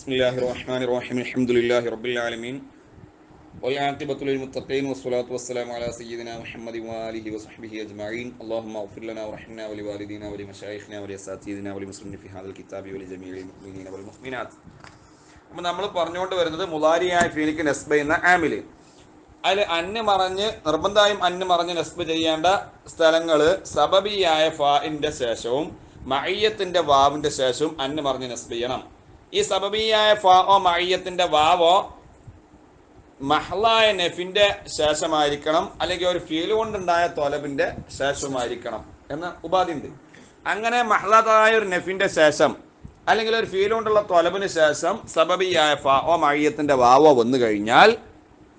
ബിസ്മില്ലാഹിർ റഹ്മാനിർ റഹീം അൽഹംദുലില്ലാഹി റബ്ബിൽ ആലമീൻ വൽആഖിബത്തു ലിൽ മുത്തഖീൻ വസ്സലാത്തു വസ്സലാമു അലാ സയ്യിദിനാ മുഹമ്മദി വആലിഹി വസഹ്ബിഹി അജ്മഈൻ അല്ലാഹുമ്മ ഇഗ്ഫിർ ലനാ വറഹ്മനാ വലിവാലിദീനാ വലിമശായിഖിനാ വലിഅസാതീദിനാ വലിമുസ്ലിമീന ഫി ഹാദൽ കിതാബി വലിജമീഇൽ മുഅ്മിനീന വൽമുഅ്മിനാത്ത്. അപ്പോൾ നമ്മൾ പറഞ്ഞുകൊണ്ട് വരുന്നത് മുളാരിയായ ഫീലിക്ക് നസ്ബ് എന്ന ആമില്. അതിൽ അന്ന് മറഞ്ഞ് നിർബന്ധമായും അന്ന് മറഞ്ഞ് നസ്ബ് ചെയ്യേണ്ട സ്ഥലങ്ങൾ സബബിയായ ഫാഇന്റെ ശേഷവും മഅയ്യത്തിന്റെ വാവിന്റെ ശേഷവും അന്ന് മറഞ്ഞ് നസ്ബ് ചെയ്യണം. ഈ സബബിയായ ഫാഓ മഅയ്യത്തിന്റെ വാവോ മഹ്ലായ നെഫിന്റെ ശേഷമായിരിക്കണം, അല്ലെങ്കിൽ ഒരു ഫീൽ കൊണ്ടുണ്ടായ തൊലബിന്റെ ശേഷമായിരിക്കണം എന്ന ഉപാധി ഉണ്ട്. അങ്ങനെ മഹ്ലതായ ഒരു നെഫിന്റെ ശേഷം അല്ലെങ്കിൽ ഒരു ഫീൽ കൊണ്ടുള്ള തൊലബിന് ശേഷം സബബിയായ ഫാഓ മഅയ്യത്തിന്റെ വാവോ വന്നു കഴിഞ്ഞാൽ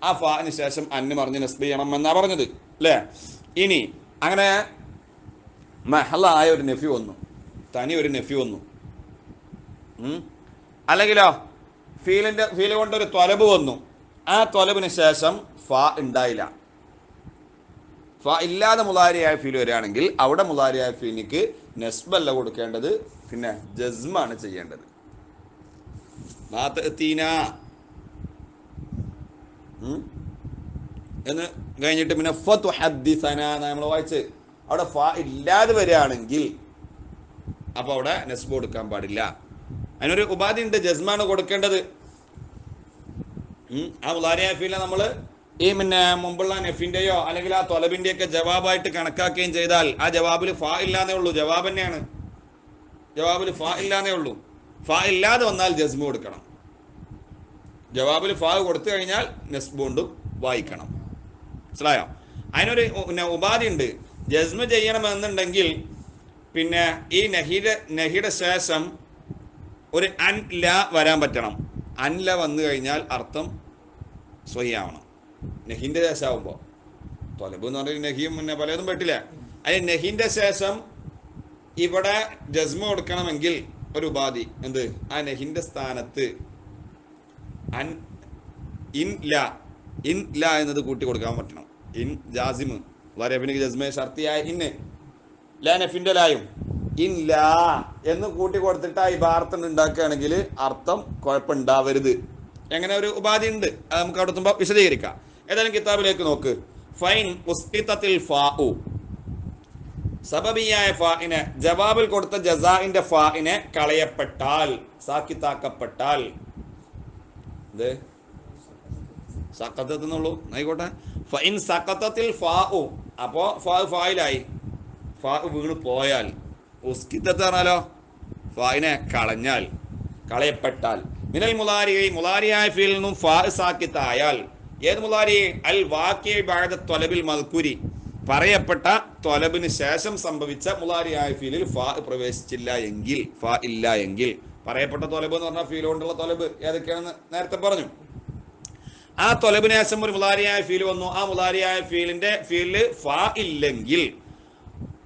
ആ ഫാന് ശേഷം അന്ന് മറിഞ്ഞ് നസ്ബ് ചെയ്യണം എന്നാ പറഞ്ഞത് അല്ലേ. ഇനി അങ്ങനെ മഹ്ലായ ഒരു നെഫി വന്നു, തനി ഒരു നെഫി വന്നു, അല്ലെങ്കിലോ ഫീൽ കൊണ്ടൊരു തൊലബ് വന്നു, ആ തൊലബിന് ശേഷം ഫാ ഉണ്ടായില്ല, ഫാ ഇല്ലാതെ മുളാരിയായ ഫീൽ വരികയാണെങ്കിൽ അവിടെ മുളാരിയായ ഫീലിക്ക് നസ്ബല്ല കൊടുക്കേണ്ടത്, പിന്നെ ജസ്മാണ് ചെയ്യേണ്ടത്. എന്ന് കഴിഞ്ഞിട്ട് പിന്നെ ഫതുഹദ്ദിസന നമ്മൾ വായിച്ച് അവിടെ ഫാ ഇല്ലാതെ വരികയാണെങ്കിൽ അപ്പൊ അവിടെ നസ്ബ് കൊടുക്കാൻ പാടില്ല. അതിനൊരു ഉപാധി ഉണ്ട്, ജസ്മാണ് കൊടുക്കേണ്ടത്. ആ മുളാരിയായ ഫീലിനെ നമ്മൾ ഈ പിന്നെ മുമ്പുള്ള നെഫിന്റെയോ അല്ലെങ്കിൽ ആ തൊലബിന്റെ ഒക്കെ ജവാബായിട്ട് കണക്കാക്കുകയും ചെയ്താൽ ആ ജവാബിൽ ഫാ ഇല്ലാന്നേ ഉള്ളൂ, ജവാബ് തന്നെയാണ്, ജവാബിൽ ഫാ ഇല്ലാന്നേ ഉള്ളൂ. ഫാ ഇല്ലാതെ വന്നാൽ ജസ്മ് കൊടുക്കണം, ജവാബിൽ ഫാ കൊടുത്തു കഴിഞ്ഞാൽ നസ്ബ് കൊണ്ടും വായിക്കണം. മനസ്സിലായോ? അതിനൊരു ഉപാധി ഉണ്ട്. ജസ്മ് ചെയ്യണമെന്നുണ്ടെങ്കിൽ പിന്നെ ഈ നഹിയുടെ ശേഷം ഒരു അൻ ല വരാൻ പറ്റണം. അൻ ല വന്നു കഴിഞ്ഞാൽ അർത്ഥം സ്വഹിയാവണം. നെഹിന്റെ ശേഷമാകുമ്പോൾ തൊലബ് എന്ന് പറഞ്ഞാൽ നെഹിയും പിന്നെ പലതും പറ്റില്ല. അതിന് നെഹിന്റെ ശേഷം ഇവിടെ ജസ്മ കൊടുക്കണമെങ്കിൽ ഒരു ഉപാധി എന്ത്, ആ നെഹിന്റെ സ്ഥാനത്ത് ഇൻ ല എന്നത് കൂട്ടി കൊടുക്കാൻ പറ്റണം. ഇൻ ജാസിമ് വരഫിനിക്ക് ജസ്മ ഷർത്തിയായ ഇന്ന് ലാ നെഫിന്റെ ലായും ഇൻ ലാ എന്ന് കൂട്ടി കൊടുത്തിട്ട് ആ ഇബാറത്ത് ഉണ്ടാക്കുകയാണെങ്കിൽ അർത്ഥം കുഴപ്പമുണ്ടാവരുത്. എങ്ങനെ ഒരു ഉപാധി ഉണ്ട്, അത് നമുക്ക് അവിടെ എത്തുമ്പോൾ വിശദീകരിക്കാം. ഏതായാലും കിതാബിലേക്ക് നോക്ക്. ഫൈൻ ഉസ്തിത്തത്തിൽ ഫാഉ, സബബിയായ ഫാഇനെ ജവാബിൽ കൊടുത്ത ജസാഇന്റെ ഫാഇനെ കളയപ്പെട്ടാൽ, സാക്കിത്താക്കപ്പെട്ടാൽ, ഇത് സഖത്തത്തുന്നുള്ളൂ ആയിക്കോട്ടെ. ഫൈൻ സഖത്തത്തിൽ ഫാഉ, അപ്പോ ഫായിലായി, ഫാ വീണ് പോയാൽ, ഉസ്കിത്തത്ത് പറഞ്ഞാലോ ഫായിനെ കളഞ്ഞാൽ, കളയപ്പെട്ടാൽ, മിനൽ മുലാരി മുലാരിയായ ഫീലിൽ നിന്നും ഫാ സാക്കിത്തായാൽ, ഏത് മുലാരി അൽ വാക്കിയ ബഅദ ത്വലബിൽ മദ്കുരി, പറയപ്പെട്ട ത്വലബിന് ശേഷം സംഭവിച്ച മുലാരിയായ ഫീലിൽ ഫാ പ്രവേശിച്ചില്ല എങ്കിൽ, ഫാ ഇല്ല എങ്കിൽ, പറയപ്പെട്ട ത്വലബ് എന്ന് പറഞ്ഞാൽ ഫീൽ കൊണ്ടുള്ള ത്വലബ് ഏതൊക്കെയാണെന്ന് നേരത്തെ പറഞ്ഞു. ആ ത്വലബിന് ശേഷം ഒരു മുലാരിയായ ഫീൽ വന്നു, ആ മുലാരിയായ ഫീലില് ഫാ ഇല്ലെങ്കിൽ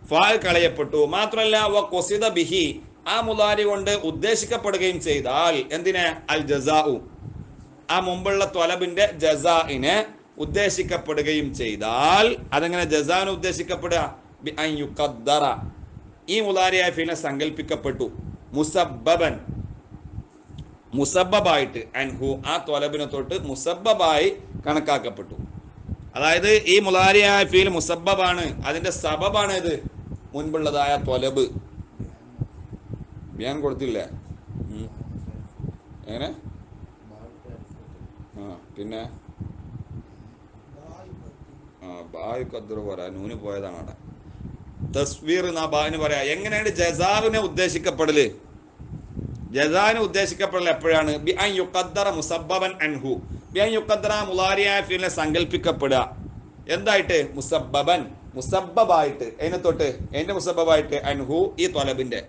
ഫാ കളയപ്പെട്ടു. മാത്രമല്ല വ ഖുസിദ ബിഹി, ആ മുലാരി കൊണ്ട് ഉദ്ദേശിക്കപ്പെടുകയും ചെയ്താൽ, എന്തിനെ അൽ ജസാഉ, ആ മുമ്പുള്ള ത്വലബിന്റെ ജസാഇനെ ഉദ്ദേശിക്കപ്പെടുകയും ചെയ്താൽ, അതെങ്ങനെ ജസാന് ഉദ്ദേശിക്കപ്പെടുക, ബി അൻ യുഖദ്ദറ, ഈ മുലാരിയായ ഫീലിനെ സങ്കല്പിക്കപ്പെട്ടു, മുസബ്ബബൻ, മുസബ്ബബായിട്ട്, അൻഹു, ആ ത്വലബിനെ തൊട്ട് മുസബ്ബബായി കണക്കാക്കപ്പെട്ടു. അതായത് ഈ മുലാരിയായ ഫീൽ മുസബ്ബബാണ്, അതിന്റെ സബബാണ് ഇത് മുൻപുള്ളതായ ത്വലബ്. ഞാൻ കൊടുത്തില്ലേ, എങ്ങനെ പിന്നെ ബായുക്കദ്ദർ പറയാ, നൂന് പോയതാണ് അവിടെ, തസ്വീർ എന്നാ ബാന് പറയാ. എങ്ങനെയാണ് ജസാവിനെ ഉദ്ദേശിക്കപ്പെടല്, ജസാവിനെ ഉദ്ദേശിക്കപ്പെടൽ എപ്പോഴാണ്, ബി അൻ യുഖദ്ദറ മുസബ്ബബൻ അൻഹു, ബി അൻ യുഖദ്ദറ മുലാരിയായ ഫീലിനെ സങ്കല്പിക്കപ്പെടുക എന്തായിട്ട്, മുസബ്ബബൻ, മുസബ്ബബായിട്ട്, അതിനെ തൊട്ട് അതിന്റെ മുസബ്ബബായിട്ട്, അൻഹു, ഈ ത്വലബിന്റെ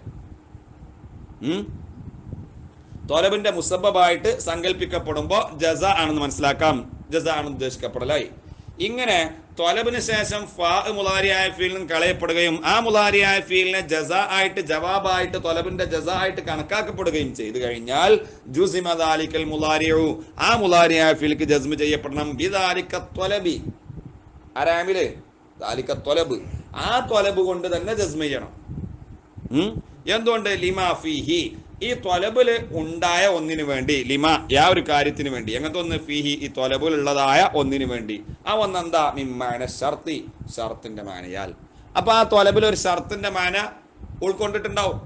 ത്വലബിന്റെ മുസബ്ബബായിട്ട് സങ്കല്പിക്കപ്പെടുമ്പോ ജസ ആണെന്ന് മനസ്സിലാക്കാം, ജസ ആണെന്ന് ഉദ്ദേശിക്കപ്പെടലായി. ഇങ്ങനെ ത്വലബിന് ശേഷം ഫാ മുലാരിയായ ഫീലിൽ നിന്ന് കളയപ്പെടുകയും ആ മുലാരിയായ ഫീലിനെ ജസ ആയിട്ട്, ജവാബായിട്ട്, ത്വലബിന്റെ ജസ ആയിട്ട് കണക്കാക്കപ്പെടുകയും ചെയ്തു കഴിഞ്ഞാൽ ജുസിമ ദാലിക്കൽ മുലാരിഉ, ആ മുലാരിയായ ഫീലിക്ക് ജസ്മ് ചെയ്യപ്പെടണം, ബിദാലിക ത്വലബി, ആരാമില് ദാലിക ത്വലബ്, ആ ത്വലബ് കൊണ്ട് തന്നെ ജസ്മ് ചെയ്യണം. എന്തുകൊണ്ട്, ലിമാ ഫീഹി, ഈ ത്വലബില് ഉണ്ടായ ഒന്നിനു വേണ്ടി ലിമ യാ ഒരു കാര്യത്തിന് വേണ്ടി എങ്ങനത്തെ ഒന്ന് ഫീഹി ഈ ത്വലബിലുള്ളതായ ഒന്നിനു വേണ്ടി ആ ഒന്നെന്താ മിമ്മാന ഷർത്തി ഷർത്തിന്റെ മാനയാൽ. അപ്പൊ ആ ത്വലബിൽ ഒരു ഷർത്തിന്റെ മാന ഉൾക്കൊണ്ടിട്ടുണ്ടാവും.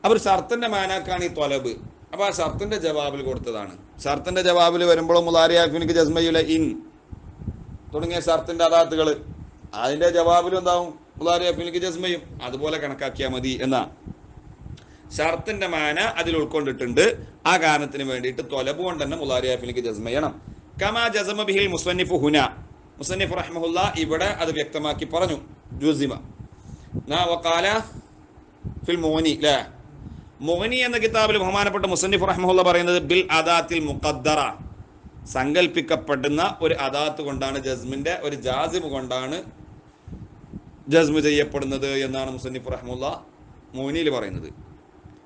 അപ്പൊ ഒരു ഷർത്തിന്റെ മാനാക്കാണ് ഈ ത്വലബ്. അപ്പൊ ആ ഷർത്തിന്റെ ജവാബിൽ കൊടുത്തതാണ്. ഷർത്തിന്റെ ജവാബിൽ വരുമ്പോഴും മുലാരിയാഫിനിക്ക് ജസ്മയുല ഇൻ തുടങ്ങിയ ഷർത്തിന്റെ അദാത്തുകൾ അതിന്റെ ജവാബിലും എന്താവും മുലാരിയാഫിനിക്ക് ജസ്മയും അതുപോലെ കണക്കാക്കിയാൽ മതി എന്നാ. ഷർത്തിന്റെ മാന അതിൽ ഉൾക്കൊണ്ടിട്ടുണ്ട്. ആ കാരണത്തിന് വേണ്ടിയിട്ട് ത്വലബ് കൊണ്ട് തന്നെ മുലാരിയാഫിനിക്ക് ജസ്മ ചെയ്യണം. കമാ ജസമ ബിഹിൽ മുസന്നിഫു ഹുന മുസന്നിഫ് റഹ്മഹുല്ല ഇവിടെ അത് വ്യക്തമാക്കി പറഞ്ഞു. ജുസിമ വഖാല ഫിൽ മുഗ്നി ല മുഗ്നി എന്ന കിതാബിൽ ബഹുമാനപ്പെട്ട മുസന്നിഫ് റഹ്മഹുല്ല പറയുന്നത് ബിൽ അദാത്തിൽ മുഖദ്ദറ സങ്കല്പിക്കപ്പെടുന്ന ഒരു അദാത്ത് കൊണ്ടാണ് ജസ്മിന്റെ ഒരു ജാസിമ് കൊണ്ടാണ് ജസ്മ് ചെയ്യപ്പെടുന്നത് എന്നാണ് മുസന്നിഫ് റഹ്മഹുല്ല മുഗ്നിയിൽ പറയുന്നത്.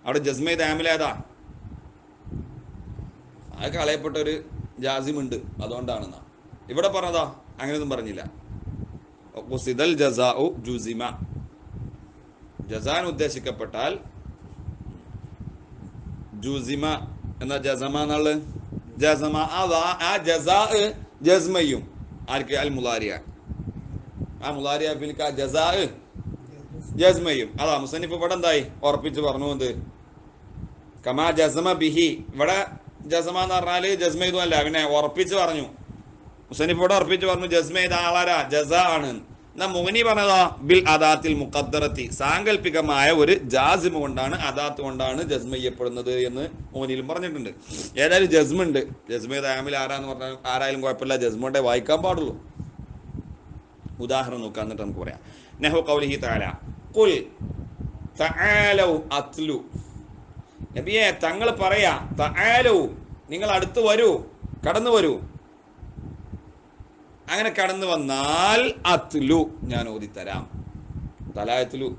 അവിടെ ജസ്മ ദാമിലേതാ അത് കളയപ്പെട്ട ഒരു ജാസിമുണ്ട് അതുകൊണ്ടാണെന്നാ ഇവിടെ പറഞ്ഞതാ. അങ്ങനെയൊന്നും പറഞ്ഞില്ല. ജസാഉ ജുസിമ ജസാൻ ഉദ്ദേശിക്കപ്പെട്ടാൽ ജുസിമ എന്ന ജസമ എന്നുള്ള ജസമ ആ ജസാ ജസ്മയും ആർക്ക് അൽ മുലാരിയ ആ മുലാരിയ ഫിൽക്ക് ആ ജസാ ജസ്മയും അതാ മുസന്നിഫ് ഇവിടെ എന്തായി ഉറപ്പിച്ച് പറഞ്ഞു. എന്ത് കമാ ജസമ ബിഹി ഇവിടെ ജസമ എന്ന് പറഞ്ഞാല് ജസ്മ ഇതും അല്ല പിന്നെ ഉറപ്പിച്ച് പറഞ്ഞു. മുസന്നിഫ് ഇവിടെ ഉറപ്പിച്ച് പറഞ്ഞു ജസ്മ ചെയ്ത ആളാരാ ജസാ ആണ്. എന്നാ മുഗ്നി പറഞ്ഞതാ ബിൽ അദാത്തിൽ മുഖദ്ദറത്തി സാങ്കല്പികമായ ഒരു ജാസിമ കൊണ്ടാണ് അദാത്ത് കൊണ്ടാണ് ജസ്മ ചെയ്യപ്പെടുന്നത് എന്ന് മുഗ്നിയിലും പറഞ്ഞിട്ടുണ്ട്. ഏതായാലും ജസ്മുണ്ട്. ജസ്മ ആമിൽ ആരാന്ന് പറഞ്ഞാൽ ആരായാലും കുഴപ്പമില്ല. ജസ്മുണ്ടെ വായിക്കാൻ പാടുള്ളൂ. ഉദാഹരണം നോക്കാം എന്നിട്ട് നമുക്ക് പറയാം. നഹു ഖൗലിഹി തആല ഖുൽ തആലൗ അത്ലു നബിയെ തങ്ങൾ പറയാ തആലൗ നിങ്ങൾ അടുത്ത് വരൂ കടന്നു വരൂ. അങ്ങനെ കടന്നു വന്നാൽ അത്ലു ഞാൻ ഓതിത്തരാം. തലായത്ലു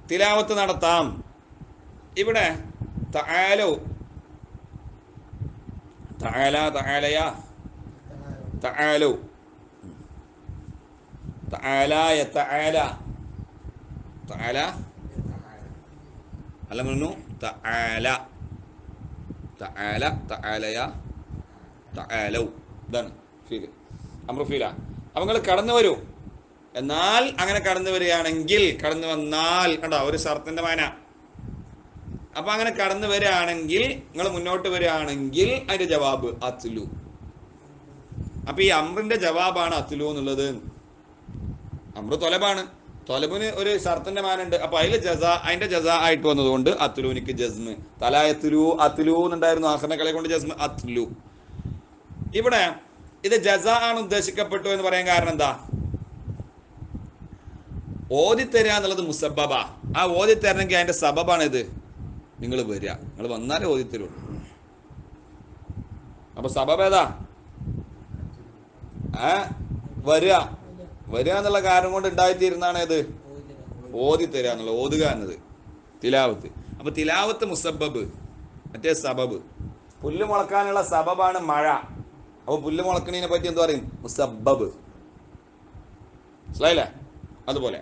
തിലാവത്ത് നടത്താം. ഇവിടെ തആലൗ തആല തആലയ തആലൗ തആല യതആല തആല അല്ല പറഞ്ഞു തആല തആല തആലയ തആലൗ ഇതാണ് ഫീൽ അംറു ഫീല. അപ്പോൾ നിങ്ങൾ കടന്നു വരൂ. എന്നാൽ അങ്ങനെ കടന്നു വരികയാണെങ്കിൽ കടന്നു വന്നാൽ കണ്ടോ ഒരു ഷർത്തിന്റെ മാന. അപ്പൊ അങ്ങനെ കടന്നു വരികയാണെങ്കിൽ നിങ്ങൾ മുന്നോട്ട് വരികയാണെങ്കിൽ അതിന്റെ ജവാബ് അത്ലു. അപ്പൊ ഈ അമ്രിന്റെ ജവാബാണ് അത്ലു എന്നുള്ളത്. അമ്രു തൊലബാണ്. തൊലബിന് ഒരു ഷർത്തിന്റെ മാനുണ്ട്. അപ്പൊ അതിന്റെ ജസാ ആയിട്ട് വന്നതുകൊണ്ട് അത്ലുവിനിക്ക് ജസ്മ്. തലായത്ലു അത്ലു എന്നുണ്ടായിരുന്നു ആഖിറിനെ കളെ കൊണ്ട് ജസ്മ് അത്ലു. ഇവിടെ ഇത് ജസാ ആണ് ഉദ്ദേശിക്കപ്പെട്ടു എന്ന് പറയാൻ കാരണം എന്താ? ഓതിത്തരുക എന്നുള്ളത് മുസബ്ബബ. ആ ഓതിത്തരണമെങ്കിൽ അതിന്റെ സബബാണ് ഇത്. നിങ്ങൾ വരിക, നിങ്ങൾ വന്നാലേ ഓതിത്തരുള്ളൂ. അപ്പൊ സബബ് ഏതാ? വരിക. വരിക എന്നുള്ള കാരണം കൊണ്ട് ഉണ്ടായിത്തീരുന്നതാണ് ഏത്? ഓതിത്തരുക എന്നുള്ളത്, ഓതുക എന്നത് തിലാവത്ത്. അപ്പൊ തിലാവത്ത് മുസബ്ബബ്, മറ്റേ സബബ്. പുല്ല് മുളക്കാനുള്ള സബബാണ് മഴ. അപ്പൊ പുല്ല് മുളക്കണതിനെ പറ്റി എന്താ പറയും? മുസബ്ബബ്. മനസ്സിലായില്ലേ? അതുപോലെ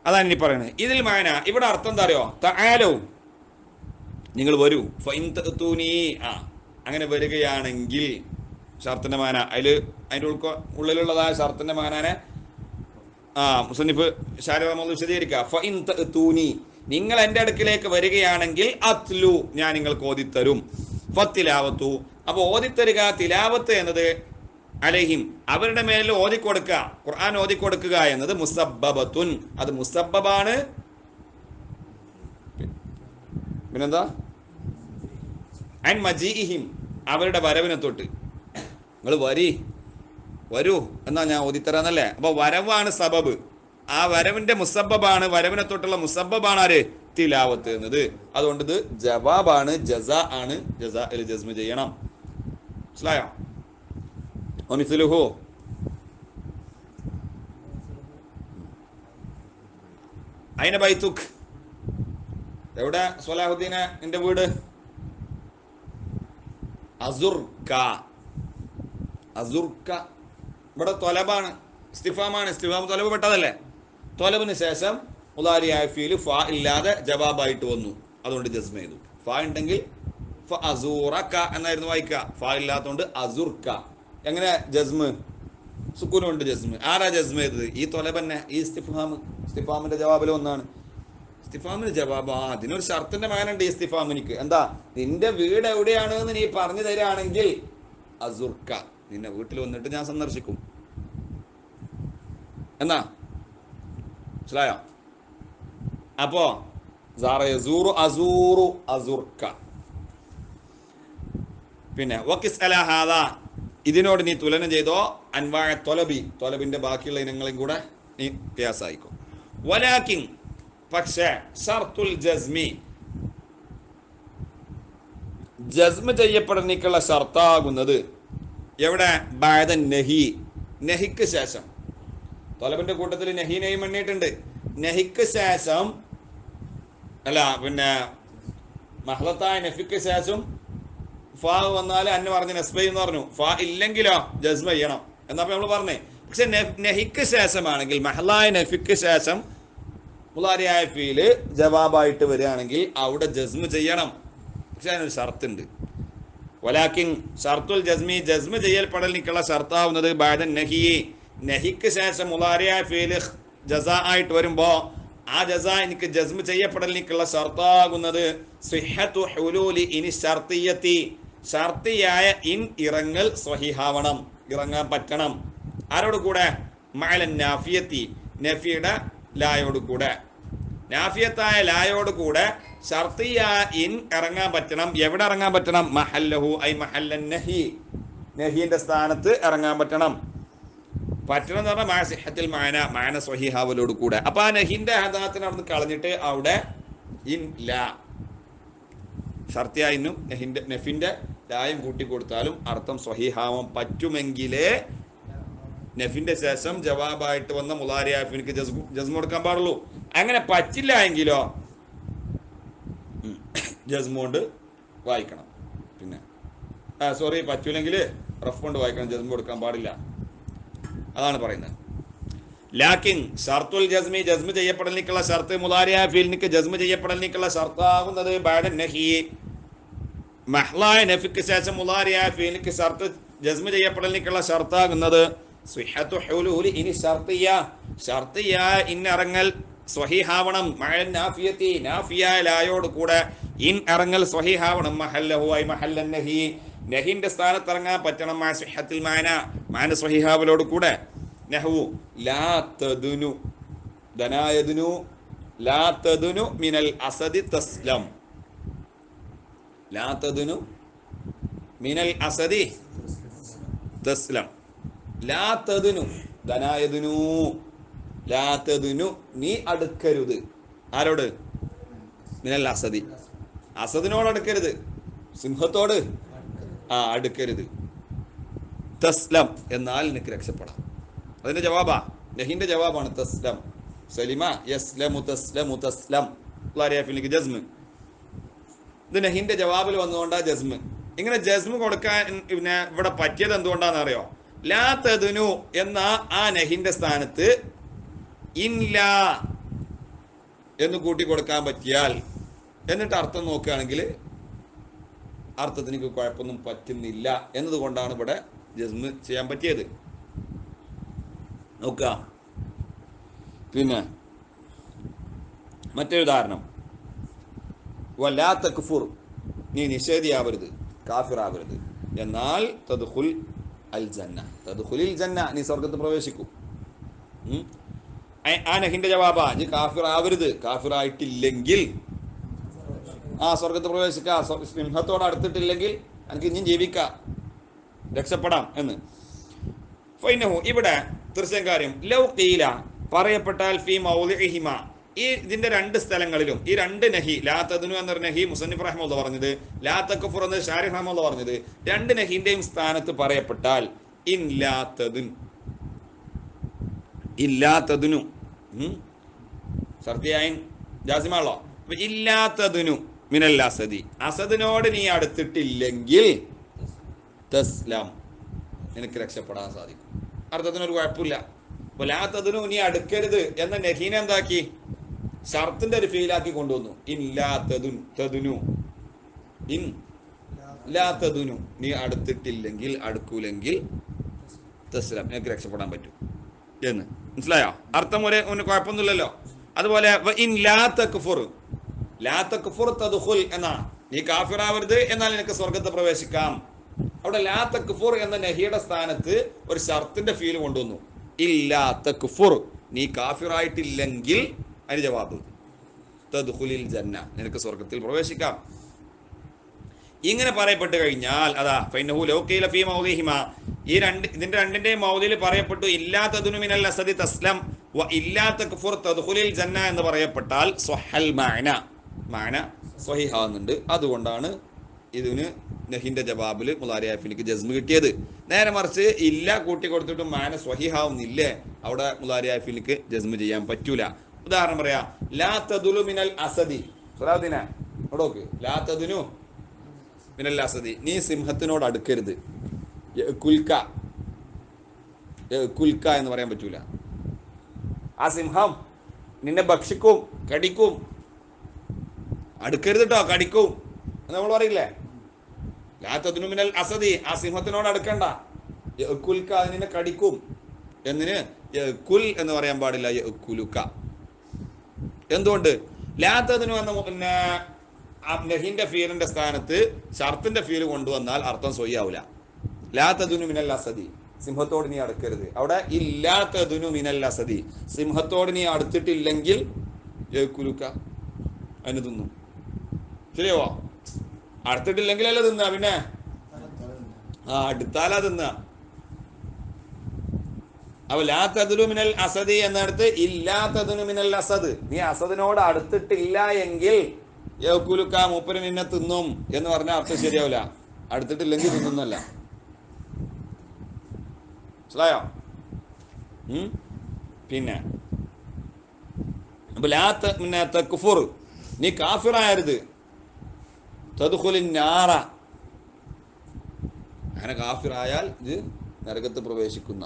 അതാണ് ഇനി പറയുന്നത്. ഇതിൽ മാന ഇവിടെ അർത്ഥം എന്താ അറിയോ? തആലൗ നിങ്ങൾ വരൂ. ഫഇൻതൂനി അങ്ങനെ വരികയാണെങ്കിൽ ഷർത്തിന്റെ മാന അതിന്റെ ഉള്ളിലുള്ളതായ ഷർത്തിന്റെ മാനാനെ മുസന്നിഫ് ശാരീരിക വിശദീകരിക്കുക. ഫഇൻതൂനി നിങ്ങൾ എൻ്റെ അടുക്കിലേക്ക് വരികയാണെങ്കിൽ അത്ലു ഞാൻ നിങ്ങൾക്ക് ഓതിത്തരും. ഫത്തിലാവത്തു അപ്പൊ ഓതിത്തരുക തിലാവത്ത് എന്നത് അലൈഹിം അവരുടെ മേലിൽ ഓതിക്കൊടുക്കുക, ഖുർആൻ ഓതിക്കൊടുക്കുക എന്നത് മുസബ്ബബത്തുൻ അത് മുസബ്ബബാണ്. പിന്നെന്താ? അൻ മജീഇഹിം അവരുടെ വരവിനെ തൊട്ട്. നിങ്ങൾ വരൂ എന്നാ ഞാൻ ഓതിത്തരാന്നല്ലേ. അപ്പൊ വരവാണ് സബബ്. ആ വരവിന്റെ മുസബ്ബബാണ്, വരവിനെ തൊട്ടുള്ള മുസബ്ബബാണ് ആര്? തിലാവത്ത് എന്നത്. അതുകൊണ്ട് ഇത് ജവാബാണ്, ജസാ ആണ്. ജസാഇൽ ജസ്മ ചെയ്യണം. മനസ്സിലായോ? ഒമിസ്ലുഹു അയിന ബൈത്തുക് എവിടെ? സ്വലാഹുദ്ദീനെ നിന്റെ വീട്? അസുർക. അസുർക ഇവിടെ തൊലബാണ്, ഇസ്തിഫാമാണ്. ഇസ്തിഫാം തൊലബ് പെട്ടതല്ലേ? തൊലബിന് ശേഷം മുളാരിയായ ഫീല് ഫ ഇല്ലാതെ ജവാബായിട്ട് വന്നു, അതുകൊണ്ട് ജസ്മ ചെയ്തു. ഫ ഉണ്ടെങ്കിൽ ഫ അസൂറക എന്നായിരുന്നു വായിക്കുക. ഫ ഇല്ലാത്തതുകൊണ്ട് അസുർക്ക. എങ്ങനെ ജസ്മ്? സുക്കൂനുണ്ട് ജസ്മ്. ആരാ ജസ്മ ചെയ്തത്? ഈ തൊലബന്നെ, ഈ ഇസ്തിഫാമിന്റെ ജവാബിൽ ഒന്നാണ്. ഇസ്തിഫാമിന് ജവാബ് അതിനൊരു ഷർത്തിന്റെ മാനുണ്ട്. ഈ ഇസ്തിഫാമിനിക്ക് എന്താ? നിന്റെ വീട് എവിടെയാണ് എന്ന് നീ പറഞ്ഞു തരാണെങ്കിൽ അസുർക്ക, നിന്നെ വീട്ടിൽ വന്നിട്ട് ഞാൻ സന്ദർശിക്കും എന്നാ. മനസ്സിലായോ? അപ്പോ അസുർക്ക. പിന്നെ ഇതിനോട് നീ തുലനം ചെയ്തോ അൻവായ തൊലബിന്റെ ബാക്കിയുള്ള ഇനങ്ങളെയും കൂടെ നീ ഖിയാസായിക്കോ. വലാകിൻ പക്ഷേ ഷർത്തുൽ ജസ്മ ചെയ്യപ്പെടനിക്കുള്ള ഷർത്താകുന്നത് എവിടെ? ബഅദ നഹി, നഹിക്ക് ശേഷം. തൊലബിന്റെ കൂട്ടത്തിൽ നഹീനെയും എണ്ണിയിട്ടുണ്ട്. നഹിക്ക് ശേഷം അല്ല, പിന്നെ മഹ്ലത്തായ നഫിക്ക് ശേഷം ഫാ വന്നാൽ അന്ന് പറഞ്ഞ നസ്ബ എന്ന് പറഞ്ഞു. ഫാ ഇല്ലെങ്കിലോ ജസ്മ ചെയ്യണം എന്നപ്പോ നമ്മൾ പറഞ്ഞേ. പക്ഷെ നഹിക്ക് ശേഷമാണെങ്കിൽ, മഹ്ലായ നഫിക്ക് ശേഷം മുളാരിയായ ഫീല് ജവാബായിട്ട് വരികയാണെങ്കിൽ അവിടെ ജസ്മ ചെയ്യണം. പക്ഷെ അതിനൊരു ഷർത്തുണ്ട്. വലാകിൻ ഷർത്തുൽ ജസ്മ ചെയ്യൽപ്പെടലിനുള്ള ഷർത്താവുന്നത് ബഅദ നഹി, നഹിക്ക് ശേഷം മുളാരിയായ ഫീല് ജസാ ആയിട്ട് വരുമ്പോ ആ ജസാ എനിക്ക് ജസ്മ ചെയ്യപ്പെടലിനുള്ള ഷർത്താകുന്നത് സിഹ്ഹത്തു ഹുലൂലി ഇനി ഷർത്തിയത്തി, ഷർത്തിയായ ഇൻ ഇറങ്ങൽ സ്വഹിഹാവണം, ഇറങ്ങാൻ പറ്റണം. ആരോട് കൂടെ? മഅലൻ നാഫിയത്തി, നഫിയുടെ ലായോട് കൂടെ. നാഫിയത്തായ ലായോട് കൂടെ ഷർത്തിയായ ഇൻ ഇറങ്ങാൻ പറ്റണം. എവിടെ ഇറങ്ങാൻ പറ്റണം? മഹല്ലഹു ഐ മഹല്ലൻ നഹി, നഹിന്റെ സ്ഥാനത്ത് ഇറങ്ങാൻ പറ്റണം. പറ്റണം എന്ന് പറഞ്ഞാൽ മാസിഹത്തിൽ മാന സ്വഹിഹാവലോട് കൂടെ. അപ്പൊ ആ നഹിന്റെ ഹദാത്തിനെ അവിടെ കളഞ്ഞിട്ട് അവിടെ ഇൻ ലാ ഷർത്തിയായിന്നും നഫിന്റെ ലായും കൂട്ടി കൊടുത്താലും അർത്ഥം സ്വഹിഹാവാൻ പറ്റുമെങ്കിലേ നഫിന്റെ ശേഷം ജവാബായിട്ട് വന്ന മുളാരിയായ ഫീലിക്ക് ജസ്മ കൊടുക്കാൻ പാടുള്ളൂ. അങ്ങനെ പറ്റില്ല എങ്കിലോ ജസ്മ കൊണ്ട് വായിക്കണം. പിന്നെ പറ്റൂലെങ്കിൽ റഫ് കൊണ്ട് വായിക്കണം, ജസ്മ കൊടുക്കാൻ പാടില്ല. അതാണ് പറയുന്നത്. ലാക്കിൻ ഷർത്തുൽ ജസ്മ ചെയ്യപ്പെടലിനുള്ള ഷർത്ത് മുളാരിയായ ഫീലിക്ക് ജസ്മ ചെയ്യപ്പെടലിനുള്ള ഷർത്താകുന്നത് ബഅദ നഹി, മഹ്ലായ നഫിക്ക് ശേഷം മുളാരിയായ ഫീലിക്ക് ഷർത്ത് ജസ്മ ചെയ്യപ്പെടലിനുള്ള ഷർത്താകുന്നത് സിഹ്ഹത്തു ഹുലൂലി ഇനി ഷർത്തിയ ഇൻ ഇറങ്ങൽ സ്വഹിഹാവണം. മഅൻ നാഫിയത്തി, നാഫിയായ ലായോട് കൂടെ ഇൻ ഇറങ്ങൽ സ്വഹിഹാവണം. മഹല്ലഹു ഐ മഹല്ലൻ നഹി, നഹിന്റെ സ്ഥാനത്ത് ഇറങ്ങാൻ പറ്റണം. മാസിഹത്തിൽ മാന സ്വഹിഹാവലോട് കൂടെ. നഹു ലാ തദുനു ദനായദുനു ലാ തദുനു മിനൽ അസദി തസ്ലം, ലാ തദുനു മിനൽ അസദി തസ്ലം. ലാ തദുനു ദനായദുനു, ലാ തദുനു നീ അടുക്കരുത്. ആരോട്? മിനൽ അസദി, അസദിനോട് അടുക്കരുത്, സിംഹത്തോട് അടുക്കരുത്. തസ്ലം എന്നാൽ നിനക്ക് രക്ഷപ്പെടാം. അതിന്റെ ജവാബാ, നഹിന്റെ ജവാബാണ് തസ്ലം. സലിമ യസ്ലമു തസ്ലമു തസ്ലം. ജസ്മ്. ഇത് നഹിന്റെ ജവാബിൽ വന്നുകൊണ്ടാ ജസ്മ്. ഇങ്ങനെ ജസ്മ് കൊടുക്കാൻ പിന്നെ ഇവിടെ പറ്റിയത് എന്തുകൊണ്ടാന്ന് അറിയോ? ലാ തദുനു എന്ന ആ നഹിന്റെ സ്ഥാനത്ത് ഇൻലാ എന്ന് കൂട്ടി കൊടുക്കാൻ പറ്റിയാൽ, എന്നിട്ട് അർത്ഥം നോക്കുകയാണെങ്കിൽ അർത്ഥത്തിന് കുഴപ്പമൊന്നും പറ്റുന്നില്ല എന്നതുകൊണ്ടാണ് ഇവിടെ ജസ്മ് ചെയ്യാൻ പറ്റിയത്. നോക്കുക. പിന്നെ മറ്റൊരു ഉദാഹരണം, വലാ തക്ഫുർ, നീ നിഷേധിയാവരുത്, കാഫിറാവരുത്, എന്നാൽ തദ്ഖുൽ അൽ ജന്ന, തദ്ഖുലിൽ ജന്ന, നീ സ്വർഗത്ത് പ്രവേശിക്കും. ആ നഹിന്റെ ജവാബാ, നീ കാഫിറാവരുത്, കാഫിറായിട്ടില്ലെങ്കിൽ സ്വർഗത്ത് പ്രവേശിക്കാം, സിംഹത്തോട് അടുത്തിട്ടില്ലെങ്കിൽ എനിക്ക് ഇനിയും ജീവിക്കാം, രക്ഷപ്പെടാം എന്ന്. ഫൈനഹു ഇവിടെ തീർച്ചയായും കാര്യം ലൗ ഖീല പറയപ്പെട്ടാൽ ഫീ മൗളിഇഹിമ, ഈ ഇതിന്റെ രണ്ട് സ്ഥലങ്ങളിലും ഈ രണ്ട് നഹി, ലാ തദ്നു എന്ന നഹി മുസന്നിഫ് റഹ്മത്തുള്ളാഹി പറഞ്ഞത്, ലാ തക്ഫുർ എന്ന ശാരിഹ് റഹ്മത്തുള്ളാഹി പറഞ്ഞത്, രണ്ട് നഹിന്റെയും സ്ഥാനത്ത് പറയപ്പെട്ടാൽ ഇല്ലാ തദ്നു, ഇല്ലാ തദ്നു സർത്തിയായിൻ ജാസിമാണല്ലോ. അപ്പൊ ഇല്ലാ തദ്നു മിനൽ അസദി, അസദിനോട് നീ അടുത്തിട്ടില്ലെങ്കിൽ തസ്ലം, നിനക്ക് രക്ഷപ്പെടാൻ സാധിക്കും. അർത്ഥത്തിനൊരു കുഴപ്പമില്ല. അപ്പൊ ലാ തദ്നു നീ അടുക്കരുത് എന്ന നഹീനെ എന്താക്കി? ഷർത്തിന്റെ ഒരു ഫീലാക്കി കൊണ്ടുവന്നു. ഇല്ലാത്തതുനു ഇൻ ലാത്തതുനു, നീ അടുത്തിട്ടില്ലെങ്കിൽ അടുക്കൂലെങ്കിൽ തസ്ലം, നിനക്ക് രക്ഷപ്പെടാൻ പറ്റും എന്ന്. മനസ്സിലായോ? അർത്ഥം ഒരേ കുഴപ്പമൊന്നുമില്ലല്ലോ. അതുപോലെ ഇൻ ലാ തക്ഫുർ, ലാ തക്ഫുർ തദ്ഖുൽ എന്നാണ്. നീ കാഫിറാവരുത് എന്നാൽ നിനക്ക് സ്വർഗത്തെ പ്രവേശിക്കാം. അവിടെ ലാ തക്ഫുർ എന്ന നഹിയുടെ സ്ഥാനത്ത് ഒരു ഷർത്തിന്റെ ഫീൽ കൊണ്ടുവന്നു. ഇല്ലാ തക്ഫുർ, നീ കാഫിറായിട്ടില്ലെങ്കിൽ അതിന് ജവാബ് തദ്ഖുലിൽ ജന്ന, നിനക്ക് സ്വർഗത്തിൽ പ്രവേശിക്കാം. ഇങ്ങനെ പറയപ്പെട്ട് കഴിഞ്ഞാൽ അതാ ഫൈനഹു ലൗ ഖീല ഫീ മൗദിഹിമാ, ഇതിന്റെ രണ്ടിന്റെയും മൗദിൽ പറയപ്പെട്ടു ഇല്ലാ തദ്നു മിനൽ അസദി തസ്ലം വ ഇല്ലാ തക്ഫുർ തദ്ഖുലിൽ ജന്ന എന്ന് പറയപ്പെട്ടാൽ സ്വഹൽ മഅന സ്വഹീഹാവുന്നുണ്ട്. അതുകൊണ്ടാണ് ഇതിന് നഹിന്റെ ജവാബിൽ മുളാരി ആഫിനിക്ക് ജസ്മ് കിട്ടിയത്. നേരെ മറിച്ച് ഇല്ല കൂട്ടി കൊടുത്തിട്ടും മാന സ്വഹീഹാവുന്നില്ലേ, അവിടെ മുളാരി ആഫിനിക്ക് ജസ്മ് ചെയ്യാൻ പറ്റൂല. ഉദാഹരണം പറയാ, ലാ തദുലു മിനൽ അസദി, സുറാദിന നോക്ക്, ലാ തദുനു മിനൽ അസദി, നീ സിംഹത്തിനോട് അടുക്കരുത്. കുൽക്ക എന്ന് പറയാൻ പറ്റൂല. ആ സിംഹം നിന്നെ ഭക്ഷിക്കും, കടിക്കും. അടുക്കരുത് കേട്ടോ, കടിക്കും എന്ന് നമ്മൾ പറയില്ലേ. ലാ തദ്നു മിനൽ അസദി, ആ സിംഹത്തിനോട് അടുക്കണ്ട. കുൽക്ക, അത് നിന്നെ കടിക്കും. എന്നിന് കുൽ എന്ന് പറയാൻ പാടില്ല, കുലുക്ക. എന്തുകൊണ്ട്? ലാ തദ്നു എന്ന നഹിന്റെ ഫീലിന്റെ സ്ഥാനത്ത് ഷർത്തിന്റെ ഫീല് കൊണ്ടുവന്നാൽ അർത്ഥം സ്വയ്യാവൂല. ലാ തദ്നു മിനൽ അസദി, സിംഹത്തോട് നീ അടുക്കരുത്. അവിടെ ഇല്ലാ തദ്നു മിനൽ അസദി, സിംഹത്തോട് നീ അടുത്തിട്ടില്ലെങ്കിൽ കുലുക്ക, അതിന് തിന്നും. ശരിയോ? അടുത്തിട്ടില്ലെങ്കിലല്ല തിന്ന, പിന്നെ അടുത്താലാ തിന്ന. അപ്പൊ ലാ തദ്നു മിനൽ അസദി എന്നിടത്ത് ഇല്ലാ തദ്നു മിനൽ അസദ്, നീ അസദിനോട് അടുത്തിട്ടില്ല എങ്കിൽ കുലുക്ക, മൂപ്പര് നിന്നെ തിന്നും എന്ന് പറഞ്ഞാൽ അർത്ഥം ശരിയാവില്ല. അടുത്തിട്ടില്ലെങ്കിൽ തിന്നുന്നല്ല. മനസ്സിലായോ? പിന്നെ തക്ഫുർ, നീ കാഫിറായരുത്. തദ്ഖുലിൻ നാറ, അങ്ങനെ കാഫിറായാൽ ഇത് നരകത്ത് പ്രവേശിക്കുന്ന.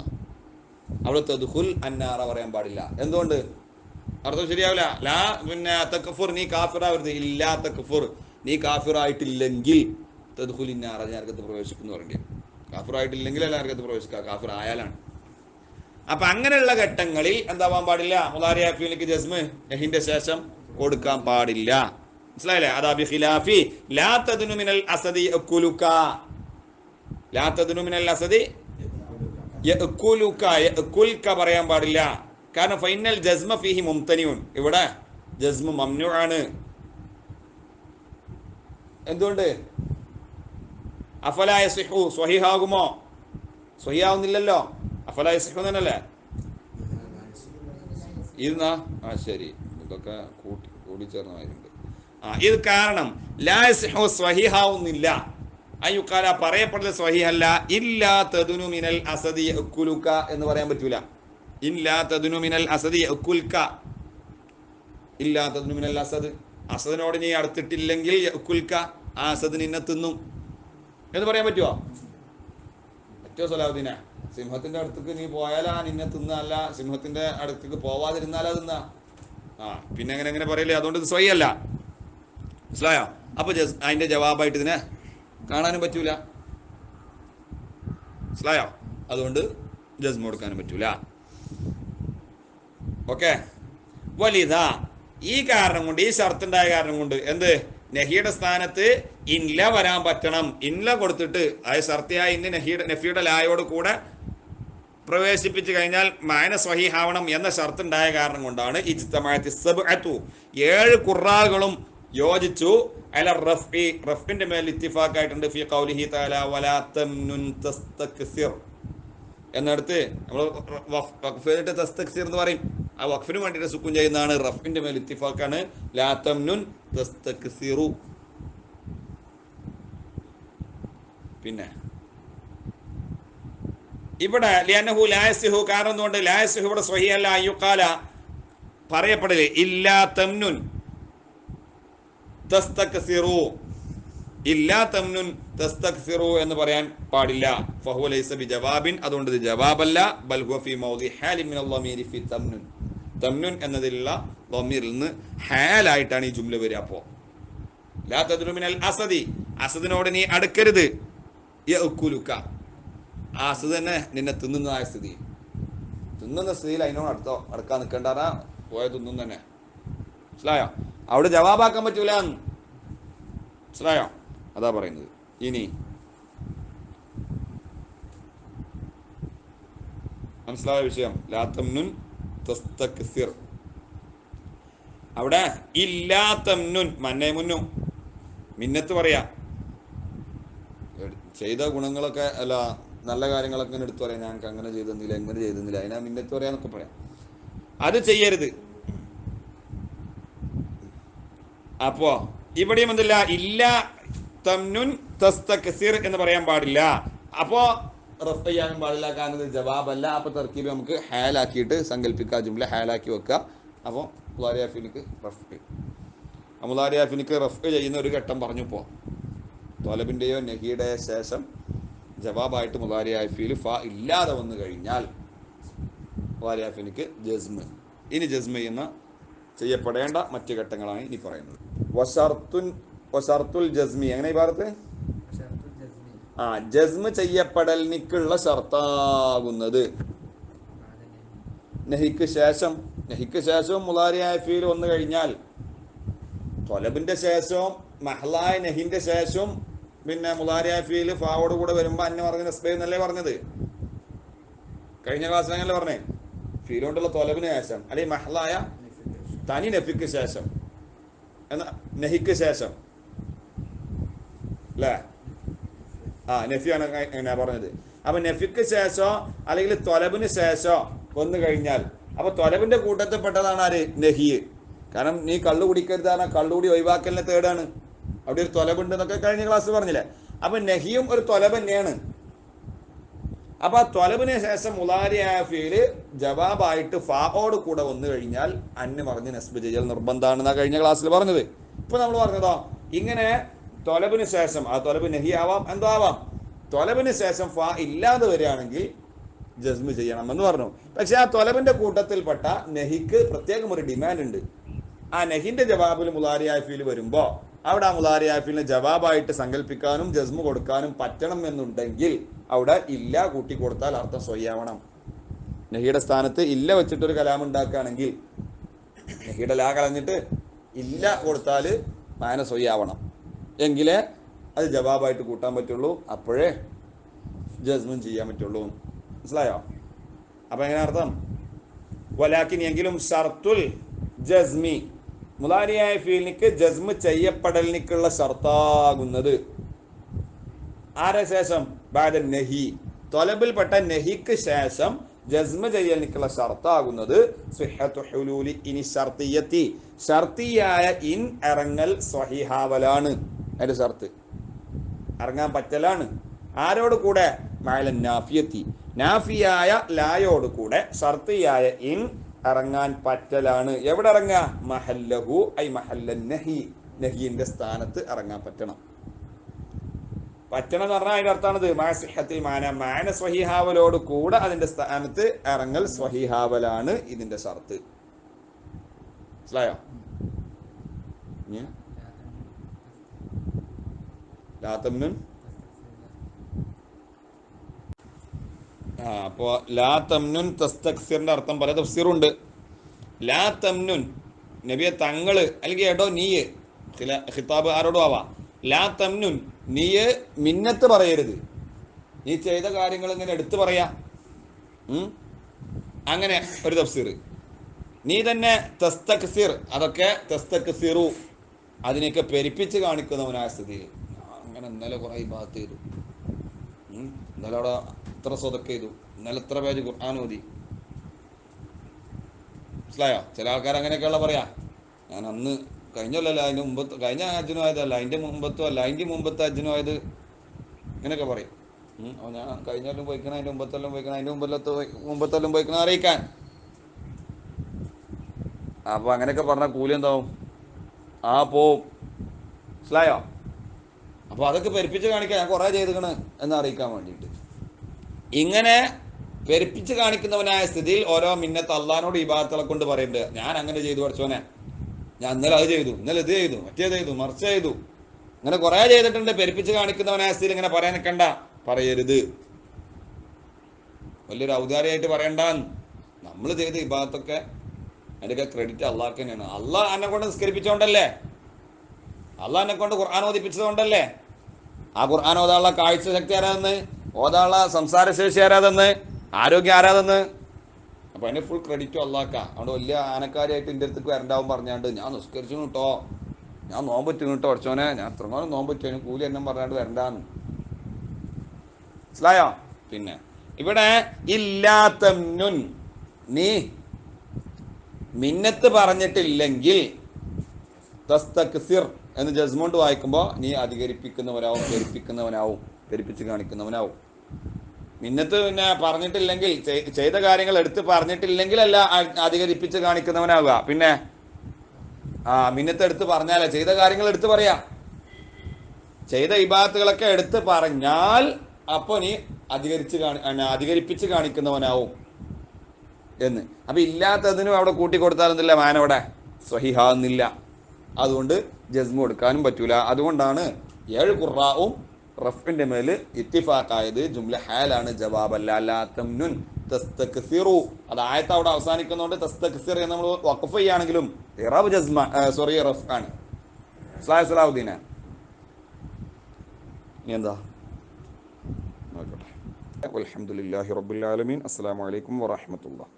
അവിടെ തദ്ഖുൽ അന്നാറ പറയാൻ പാടില്ല. എന്തുകൊണ്ട്? അർത്ഥം ശരിയാവില്ല. ലാ തക്ഫുർ, നീ കാഫിറാവരുത്. ഇല്ലാ തക്ഫുർ, നീ കാഫിറായിട്ടില്ലെങ്കിൽ തദ്ഖുലിൻ നാറ, നരകത്ത് പ്രവേശിക്കുന്നു പറയേണ്ടി. കാഫിറായിട്ടില്ലെങ്കിൽ അല്ല നരകത്ത് പ്രവേശിക്കുക, കാഫിർ ആയാലാണ്. അപ്പൊ അങ്ങനെയുള്ള ഘട്ടങ്ങളിൽ എന്താവാൻ പാടില്ല? മുളാരി ആഫിലേക്ക് ജസ്മ് നഹിന്റെ ശേഷം കൊടുക്കാൻ പാടില്ല. മനസ്സിലായില്ലേ? അതാ ബിഖിലാഫി ലാ തദ്നു മിനൽ അസദി യഅകുലുക, ലാ തദ്നു മിനൽ അസദി യഅകുലുക, യഅകുൽക പറയാൻ പാടില്ല. കാരണം ഫൈനൽ ജസ്മ ഫീഹി മുംതനിഉൻ, ഇവിടെ ജസ്മ മംനു ആണ്. എന്തുകൊണ്ട്? അഫലാ യസിഹു, സ്വഹീഹാകുമോ? സ്വഹീഹാവുന്നില്ലല്ലോ. അഫലാ യസിഹു എന്നല്ലേ ഇരുന്നാ? ശരി, ഇതൊക്കെ കൂടിച്ചേർന്നതായിട്ടുണ്ട്. ഇത് കാരണം ലാ യസിഹു, സ്വഹീഹാവുന്നില്ല. അയ്യുക്കാല പറയപ്പെടുന്നത് സ്വഹീഹല്ല. ഇല്ലാ തദ്നു മിനൽ അസദി യഅകുലുക എന്ന് പറയാൻ പറ്റൂല. ഇല്ലാ തദ്നു മിനൽ അസദി യഅകുൽക, ഇല്ലാ തദ്നു മിനൽ അസദ്, അസദിനോട് നീ അടുത്തിട്ടില്ലെങ്കിൽ യഅകുൽക, ആ അസദ് നിന്നെ തിന്നും എന്ന് പറയാൻ പറ്റുമോ? പറ്റുമോ സലാഹുദ്ദീന? സിംഹത്തിന്റെ അടുത്തേക്ക് നീ പോയാലാ നിന്നെ തിന്നല്ല, സിംഹത്തിന്റെ അടുത്തേക്ക് പോവാതിരുന്നാലാ തിന്ന. പിന്നെ എങ്ങനെ പറയില്ലേ? അതുകൊണ്ട് ഇത് സ്വയല്ല. മനസ്സിലായോ? അപ്പൊ അതിന്റെ ജവാബായിട്ട് ഇതിനെ കാണാനും പറ്റൂല. മനസ്സിലായോ? അതുകൊണ്ട് ജസ്മ കൊടുക്കാനും പറ്റൂല. ഓക്കെ. വലിതാ, ഈ കാരണം കൊണ്ട്, ഈ ഷർത്തുണ്ടായ കാരണം കൊണ്ട് എന്ത്? നഹിയുടെ സ്ഥാനത്ത് ഇൻല വരാൻ പറ്റണം. ഇൻല കൊടുത്തിട്ട് അത് ഷർത്തിയായ ഇന്ന് നഫിയുടെ ലായോട് കൂടെ പ്രവേശിപ്പിച്ചു കഴിഞ്ഞാൽ മാന സ്വഹീഹാവണം എന്ന ഷർത്തുണ്ടായ കാരണം കൊണ്ടാണ് ഇജ്തമഅത്തി സബ്അതു, 7 ഖുറാകളും യോജിച്ചു. അല റഫ്ഇ, റഫ്ഇന്റെ മേൽ ഇത്തിഫാഖായിട്ടുണ്ട്. ഫി ഖൗലിഹി തആല വലാ തംനുൻ തസ്തക്സിർ എന്നടുത്ത് നമ്മൾ വഖഫ് ചെയ്തിട്ട് തസ്തക്സിർ എന്ന് പറയും. ആ വഖഫിന് വേണ്ടിയിട്ട് സുക്കൂൻ ചെയ്യുന്നതാണ്. റഫ്ഇന്റെ മേൽ ഇത്തിഫാഖാണ്. ലാ തംനുൻ തസ്തക്സിറു. പിന്നെ ഇവിടെ ലിഅന്നഹു ലാ യസ്ഹു, കാരണം എന്തുകൊണ്ട്? ലാ യസ്ഹു ഇവിടെ സ്വഹീഹല്ല. അയ്യുഖാല പറയപ്പെടല് ഇല്ലാ തംനുൻ തസ്തക്സിറു, ഇല്ലാ തംനുൻ തസ്തക്സിറു എന്ന് പറയാൻ പാടില്ല. ഫഹുവ ലൈസ ബിജവാബിൻ, അതുകൊണ്ട് ഇത് ജവാബല്ല. ബൽ ഹുവ ഫീ മൗദി ഹാലിൻ മിനൽ ളമീരി ഫീ തംനുൻ, തംനുൻ എന്നതിലുള്ള ദമീറിൽ നിന്ന് ഹാലായിട്ടാണ് ഈ ജുംല വരിക. അപ്പോ ലാ തദ്നു മിനൽ അസദി, അസദിനോട് നീ അടുക്കരുത്. യഅ്കുലുക, ആ അസദ് തന്നെ നിന്നെ തിന്നുന്നതായ സ്ഥിതി, തിന്നുന്ന സ്ഥിതിയിൽ അതിനോട് അടുക്കാൻ നിൽക്കേണ്ടാറാ, പോയ തിന്നും തന്നെ. മനസ്സിലായോ? അവിടെ ജവാബാക്കാൻ പറ്റൂല. മനസ്സിലായോ? അതാ പറയുന്നത്. ഇനി മനസ്സിലായ വിഷയം. ലാ തംനുൻ തസ്തക്സിർ, അവിടെ ഇല്ലാ തംനുൻ മന്നേ മുന്നു മിന്നത്ത് പറയാ. ചെയ്ത ഗുണങ്ങളൊക്കെ അല്ല നല്ല കാര്യങ്ങളൊക്കെ ഇങ്ങനെ എടുത്തു പറയാം. ഞങ്ങൾക്ക് അങ്ങനെ ചെയ്തെന്നില്ല, എങ്ങനെ ചെയ്തെന്നില്ല, അതിനാ മിന്നത്ത് പറയാന്നൊക്കെ പറയാം. അത് ചെയ്യരുത്. അപ്പോ ഇവിടെയും എന്തില്ല, ഇല്ല തംനുൻ തസ്തക്സിർ എന്ന് പറയാൻ പാടില്ല. അപ്പോ റഫ് ചെയ്യാനും പാടില്ല, കാരണം ഇത് ജവാബല്ല. അപ്പൊ തർക്കീബ് നമുക്ക് ഹാലാക്കിയിട്ട് സങ്കല്പിക്കുക, ജുംല ഹാലാക്കി വെക്കുക. അപ്പോൾ മുളാരി അഫീനിക്ക് റഫ്, മുളാരി അഫീനിക്ക് റഫ് ചെയ്യുന്ന ഒരു ഘട്ടം പറഞ്ഞു. ഇപ്പോൾ ത്വലബിന്റെയോ നഹിയുടെയോ ശേഷം ജവാബായിട്ട് മുളാരി അഫീൽ ഫ ഇല്ലാതെ വന്നു കഴിഞ്ഞാൽ മുളാരി അഫീനിക്ക് ജസ്മ്. ഇനി ജസ്മ് ചെയ്യുന്ന ചെയ്യപ്പെടേണ്ട മറ്റു ഘട്ടങ്ങളാണ് ഇനി പറയുന്നത്. വശർത്തുൽ ജസ്മി, എങ്ങനെ ഈ ഭാഗത്ത് ജസ്മ് ചെയ്യപ്പെടലിനുള്ള ഷർത്താകുന്നത് നഹിക്ക് ശേഷം. നഹിക്ക് ശേഷവും മുളാരിയായ ഫീൽ വന്നു കഴിഞ്ഞാൽ, ത്വലബിന്റെ ശേഷവും മഹ്ലായ നഹിന്റെ ശേഷവും പിന്നെ മുളാരിയായ ഫീൽ ഫാവോട് കൂടെ വരുമ്പോ അന്നെ പറഞ്ഞ നസ്ബ എന്നല്ലേ പറഞ്ഞത്. കഴിഞ്ഞ ക്ലാസ്സിൽ അങ്ങനല്ലേ പറഞ്ഞേ, ഫീൽ കൊണ്ടുള്ള ത്വലബിന് ശേഷം അല്ലെങ്കിൽ മഹ്ലായ തനി നഫിക്ക് ശേഷം എന്നാ നഹിക്ക് ശേഷം അല്ലേ? നഫിയാണ് എങ്ങനെയാ പറഞ്ഞത്. അപ്പൊ നഫിക്ക് ശേഷോ അല്ലെങ്കിൽ ത്വലബിന് ശേഷോ വന്നു കഴിഞ്ഞാൽ, അപ്പൊ ത്വലബിന്റെ കൂട്ടത്തിൽപ്പെട്ടതാണ് ആര്? നഹി. കാരണം നീ കള്ളു കുടിക്കരുതാണ്, കള്ളുകൂടി ഒഴിവാക്കലിനെ തേടാണ്. അവിടെ ഒരു ത്വലബുണ്ട് എന്നൊക്കെ കഴിഞ്ഞ ക്ലാസ് പറഞ്ഞില്ലേ. അപ്പൊ നഹിയും ഒരു ത്വലബ് തന്നെയാണ്. അപ്പൊ ആ ത്വലബിന് ശേഷം മുളാരിയായ ഫീല് ജവാബായിട്ട് ഫാഓട് കൂടെ വന്നു കഴിഞ്ഞാൽ അന്ന് പറഞ്ഞ് നസ്ബ് ചെയ്യൽ നിർബന്ധമാണെന്നാ കഴിഞ്ഞ ക്ലാസ്സിൽ പറഞ്ഞത്. ഇപ്പൊ നമ്മൾ പറഞ്ഞതോ ഇങ്ങനെ ത്വലബിന് ശേഷം, ആ ത്വലബ് നഹി ആവാം, എന്തോ ആവാം, ത്വലബിന് ശേഷം ഫാ ഇല്ലാതെ വരികയാണെങ്കിൽ ജസ്മ് ചെയ്യണം എന്ന് പറഞ്ഞു. പക്ഷെ ആ ത്വലബിന്റെ കൂട്ടത്തിൽപ്പെട്ട നഹിക്ക് പ്രത്യേകം ഒരു ഡിമാൻഡ് ഉണ്ട്. ആ നഹിന്റെ ജവാബിൽ മുളാരിയായ ഫീൽ വരുമ്പോ അവിടെ ആ മുളാരിയായ ഫീലിന് ജവാബായിട്ട് സങ്കല്പിക്കാനും ജസ്മ് കൊടുക്കാനും പറ്റണം എന്നുണ്ടെങ്കിൽ അവിടെ ഇല്ല കൂട്ടി കൊടുത്താൽ അർത്ഥം സ്വയ്യാവണം. നഹിയുടെ സ്ഥാനത്ത് ഇല്ല വെച്ചിട്ടൊരു കലാം ഉണ്ടാക്കുകയാണെങ്കിൽ നഹിയുടെ ലാ കളഞ്ഞിട്ട് ഇല്ല കൊടുത്താൽ മാന സ്വയ്യാവണം. എങ്കിലേ അത് ജവാബായിട്ട് കൂട്ടാൻ പറ്റുള്ളൂ, അപ്പോഴേ ജസ്മും ചെയ്യാൻ പറ്റുള്ളൂ. മനസ്സിലായോ? അപ്പൊ എങ്ങനെ അർത്ഥം? വലാക്കിൻ, എങ്കിലും ഷർത്തുൽ ജസ്മി, മുളാരിയായ ഫീലിനിക്ക് ജസ്മ് ചെയ്യപ്പെടലിനുള്ള ഷർത്താകുന്നത് ആരെ ശേഷം? ബാദ നഹി, ത്വലബിൽപ്പെട്ട നഹിക്ക് ശേഷം ജസ്മ ചെയ്യലിനുള്ള ഷർത്താകുന്നത് സിഹ്ഹത്തു ഹുലൂലി ഇനി ഷർത്തിയത്തി, ഷർത്തിയായ ഇൻ ഇറങ്ങൽ സ്വഹിഹാവലാണ്. അതിന്റെ ഷർത്ത് ഇറങ്ങാൻ പറ്റലാണ്. ആരോട് കൂടെ? മഅല നാഫിയത്തി, നാഫിയായ ലായോട് കൂടെ ഷർത്തിയായ ഇൻ ഇറങ്ങാൻ പറ്റലാണ്. എവിടെ ഇറങ്ങാ? മഹല്ലഹു ഐ മഹല്ലൻ നഹി, നഹിന്റെ സ്ഥാനത്ത് ഇറങ്ങാൻ പറ്റണം. പറ്റണം എന്ന് പറഞ്ഞാൽ അതിന്റെ അർത്ഥാണത് മാസിഹത്തിൽ മാന സ്വഹിഹാവലോട് കൂടെ അതിന്റെ സ്ഥാനത്ത് ഇറങ്ങൽ സ്വഹിഹാവലാണ് ഇതിന്റെ ഷർത്ത്. മനസ്സിലായോ? അപ്പോ ലാ തംനുൻ തസ്തക്സിറിന്റെ അർത്ഥം പല തഫ്സീറുണ്ട്. ലാ തംനുൻ നബിയെ തങ്ങള് അല്ലെങ്കിൽ എടോ നീയ്, ഖിതാബ് ആരോടും ആവാ. ലാ തംനുൻ നീയ് മിന്നത്ത് പറയരുത്, നീ ചെയ്ത കാര്യങ്ങൾ ഇങ്ങനെ എടുത്തു പറയാ. അങ്ങനെ ഒരു തഫ്സീർ. നീ തന്നെ തസ്തക്സിർ, അതൊക്കെ തസ്തക്സിറു, അതിനെയൊക്കെ പെരുപ്പിച്ച് കാണിക്കുന്നവനായ സ്ഥിതിയിൽ. അങ്ങനെ ഇന്നലെ കുറെ ഭാഗത്ത് ചെയ്തു, ഇന്നലെ അവിടെ ഇത്ര സ്വതക്ക് ചെയ്തു, ഇന്നലെ ഇത്ര പേജ് ഖുർആൻ ഓതി. മനസ്സിലായോ? ചില ആൾക്കാർ അങ്ങനെയൊക്കെയുള്ള പറയാ. ഞാൻ അന്ന് കഴിഞ്ഞല്ലോ, അതിന്റെ മുമ്പത്ത്, കഴിഞ്ഞ ഹജ്ജിനും ആയതല്ല, അതിന്റെ മുമ്പത്തും അല്ല, അതിന്റെ മുമ്പത്തെ ഹജ്ജിനും ആയത്, ഇങ്ങനെയൊക്കെ പറയും. ഞാൻ കഴിഞ്ഞാലും പോയിക്കണം, അതിന്റെ മുമ്പത്തെല്ലാം പോയിക്കണം, അതിന്റെ മുമ്പത്തെല്ലാം പോയിക്കണം അറിയിക്കാൻ. അപ്പൊ അങ്ങനെയൊക്കെ പറഞ്ഞാൽ കൂലി എന്താവും? പോവും. മനസ്സിലായോ? അപ്പൊ അതൊക്കെ പെരുപ്പിച്ച് കാണിക്കാൻ ഞാൻ കുറെ ചെയ്തിക്കണ് എന്ന് അറിയിക്കാൻ വേണ്ടിയിട്ട്. ഇങ്ങനെ പെരുപ്പിച്ച് കാണിക്കുന്നവനായ സ്ഥിതിയിൽ ഓരോ മിന്നത്ത് അള്ളഹാനോട് ഇബാദത്തുകളെ കൊണ്ട് പറയുന്നുണ്ട്. ഞാൻ അങ്ങനെ ചെയ്തു പഠിച്ചോനെ, ഞാൻ ഇന്നലെ അത് ചെയ്തു, ഇന്നലെ ഇത് ചെയ്തു, മറ്റേത് ചെയ്തു, മറിച്ച് ചെയ്തു, അങ്ങനെ കുറെ ചെയ്തിട്ടുണ്ട്. പെരുപ്പിച്ച് കാണിക്കുന്നവനായ സ്ഥിതിയിൽ ഇങ്ങനെ പറയാൻ നിൽക്കണ്ട, പറയരുത്. വലിയൊരു ഔദാര്യമായിട്ട് പറയണ്ടാന്ന്. നമ്മൾ ചെയ്ത ഇബാദത്തൊക്കെ അതിൻ്റെയൊക്കെ ക്രെഡിറ്റ് അള്ളാഹ്ക്ക് തന്നെയാണ്. അള്ളാഹ് എന്നെ കൊണ്ട് നിസ്കരിപ്പിച്ചോണ്ടല്ലേ, അള്ളാഹ് എന്നെ കൊണ്ട് ഖുർആൻ ഓതിപ്പിച്ചതുകൊണ്ടല്ലേ. ആ ഖുർആൻ ഓതാനുള്ള കാഴ്ച ശക്തി ആരാതെന്ന്, ഓതാനുള്ള സംസാരശേഷി ആരാതെന്ന്, ആരോഗ്യം ആരാതെന്ന്. അപ്പൊ അതിന്റെ ഫുൾ ക്രെഡിറ്റും അള്ളാഹ്ക്കാ. അതുകൊണ്ട് വലിയ ആനക്കാരിയായിട്ട് എൻ്റെ അടുത്തേക്ക് വരണ്ടാവും പറഞ്ഞാണ്ട് ഞാൻ നിസ്കരിച്ചു കേട്ടോ, ഞാൻ നോമ്പറ്റ് കേട്ടോ പഠിച്ചോനെ, ഞാൻ എത്രങ്ങാനും നോമ്പറ്റു, അതിന് കൂലി എന്നും പറഞ്ഞാണ്ട് വരണ്ടാന്ന്. മനസ്സിലായോ? പിന്നെ ഇവിടെ ഇല്ലാത്തന്നുൻ, നീ മിന്നത്ത് പറഞ്ഞിട്ടില്ലെങ്കിൽ തസ്തക്സിർ എന്ന് ജസ്മോണ്ട് വായിക്കുമ്പോൾ നീ അധികരിപ്പിക്കുന്നവനാവും, പെരുപ്പിച്ച് കാണിക്കുന്നവനാവും. മിന്നത്ത് പിന്നെ പറഞ്ഞിട്ടില്ലെങ്കിൽ, ചെയ്ത കാര്യങ്ങൾ എടുത്ത് പറഞ്ഞിട്ടില്ലെങ്കിൽ അല്ല അധികരിപ്പിച്ച് കാണിക്കുന്നവനാവുക. പിന്നെ മിന്നത്ത് എടുത്ത് പറഞ്ഞാലേ, ചെയ്ത കാര്യങ്ങൾ എടുത്ത് പറയാം, ചെയ്ത ഇബാദത്തുകളൊക്കെ എടുത്ത് പറഞ്ഞാൽ അപ്പൊ നീ അധികരിപ്പിച്ച് കാണിക്കുന്നവനാവും എന്ന്. അപ്പൊ ഇല്ലാത്തതിനും അവിടെ കൂട്ടിക്കൊടുത്താലെന്നില്ല, മാനവിടെ സ്വഹിഹാന്നില്ല. അതുകൊണ്ട് ജസ്മു കൊടുക്കാനും പറ്റൂല. അതുകൊണ്ടാണ് 7 ഖുറാവും റഫിന്റെ മേല് ഇത്തിഫാഖായത്. ജുംല ഹാലാണ്, ജവാബല്ല. ലാ തംനുൻ തസ്തക്സിറു, അത് ആയത്ത് അവിടെ അവസാനിക്കുന്നതുകൊണ്ട് തസ്തക്സിർ എന്ന് നമ്മൾ വഖഫ് ചെയ്യുകയാണെങ്കിലും ഇറാബ് ജസ്മ സോറി റഫ് ആണ്. സലാഹുദ്ദീന ഇനി എന്താ നോക്കട്ടെ. അൽഹംദുലില്ലാഹി റബ്ബിൽ ആലമീൻ. അസ്സലാമു അലൈക്കും വറഹ്മത്തുള്ളാഹി.